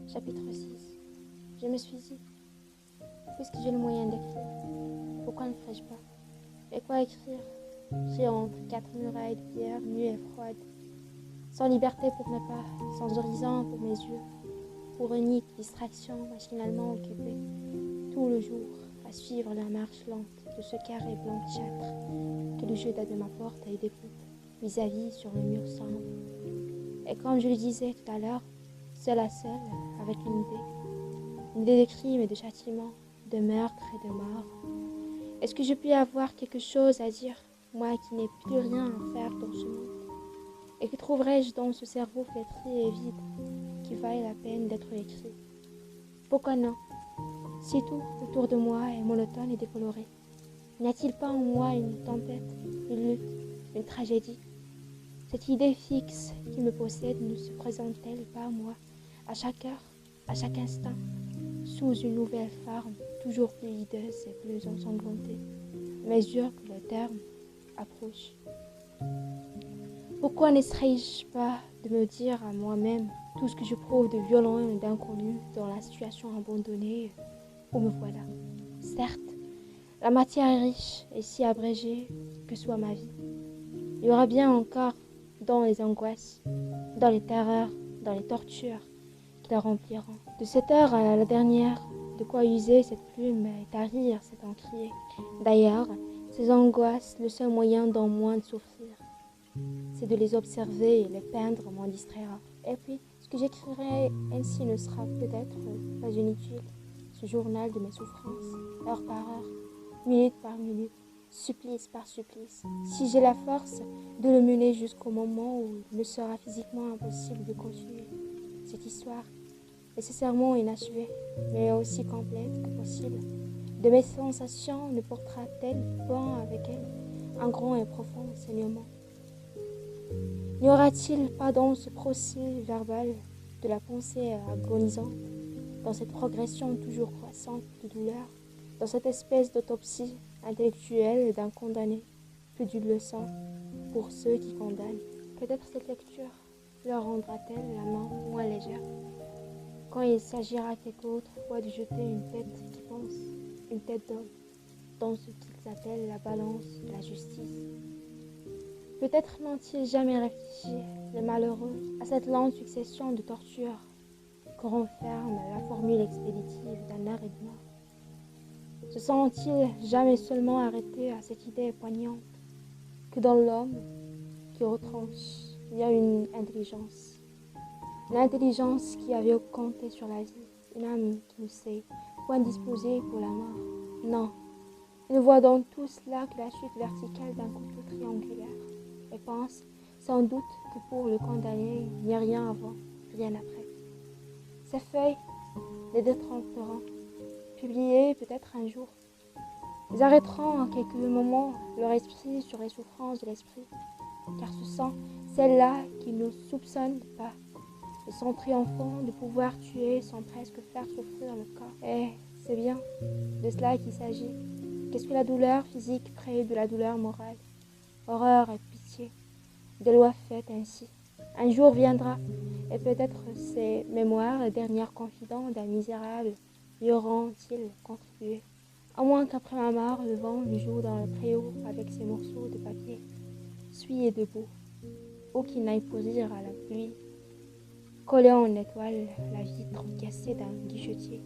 Chapitre 6. Je me suis dit, puisque j'ai le moyen d'écrire, pourquoi ne ferais-je pas? Et quoi écrire? Écrire entre quatre murailles de pierre nues et froides, sans liberté pour mes pas, sans horizon pour mes yeux, pour unique distraction machinalement occupée, tout le jour, à suivre la marche lente de ce carré blanchâtre que le jeu de ma porte et découpe vis-à-vis sur le mur sombre. Et comme je le disais tout à l'heure, seul à seul, avec une idée de crime et de châtiment, de meurtre et de mort. Est-ce que je puis avoir quelque chose à dire, moi qui n'ai plus rien à faire dans ce monde? Et que trouverais-je dans ce cerveau flétri et vide qui vaille la peine d'être écrit? Pourquoi non? Si tout autour de moi est monotone et décoloré, n'y a-t-il pas en moi une tempête, une lutte, une tragédie? Cette idée fixe qui me possède ne se présente-t-elle pas à moi, à chaque heure, à chaque instant, sous une nouvelle forme, toujours plus hideuse et plus ensanglantée, à mesure que le terme approche? Pourquoi n'essayerais-je pas de me dire à moi-même tout ce que je prouve de violent et d'inconnu dans la situation abandonnée où me voilà? Certes, la matière est riche et si abrégée que soit ma vie. Il y aura bien encore dans les angoisses, dans les terreurs, dans les tortures qui la rempliront. De cette heure à la dernière, de quoi user cette plume et tarir cet encrier. D'ailleurs, ces angoisses, le seul moyen d'en moins de souffrir, c'est de les observer et les peindre m'en distraira. Et puis, ce que j'écrirai ainsi ne sera peut-être pas inutile, ce journal de mes souffrances, heure par heure, minute par minute, supplice par supplice, si j'ai la force de le mener jusqu'au moment où il me sera physiquement impossible de continuer cette histoire, nécessairement inachevée, mais aussi complète que possible. De mes sensations ne portera-t-elle pas avec elle un grand et profond enseignement? N'y aura-t-il pas dans ce procès verbal de la pensée agonisante, dans cette progression toujours croissante de douleur, dans cette espèce d'autopsie intellectuelle d'un condamné, plus d'une leçon pour ceux qui condamnent? Peut-être cette lecture leur rendra-t-elle la main moins légère, quand il s'agira quelque autre fois de jeter une tête qui pense, une tête d'homme, dans ce qu'ils appellent la balance de la justice. Peut-être n'ont-ils jamais réfléchi, les malheureux, à cette lente succession de tortures que renferme la formule expéditive d'un arrêt de mort. Se sont-ils jamais seulement arrêtés à cette idée poignante que dans l'homme qui retranche, il y a une intelligence qui avait compté sur la vie, une âme qui ne sait point disposer pour la mort? Non, il ne voit dans tout cela que la chute verticale d'un couteau triangulaire, et pense sans doute que pour le condamner, il n'y a rien avant, rien après. Ces feuilles les détromperont, publiées peut-être un jour. Ils arrêteront en quelques moments leur esprit sur les souffrances de l'esprit, car ce sont celles-là qui ne soupçonnent pas, et sont triomphants de pouvoir tuer sans presque faire souffrir le corps. Et c'est bien de cela qu'il s'agit. Qu'est-ce que la douleur physique près de la douleur morale? Horreur et pitié, des lois faites ainsi. Un jour viendra, et peut-être ces mémoires, les dernières confidences d'un misérable, y auront-ils contribué. À moins qu'après ma mort, le vent me joue dans le préau avec ses morceaux de papier, suie et debout, ou qu'il n'aille poser à la pluie, coller en étoile la vitre cassée d'un guichetier.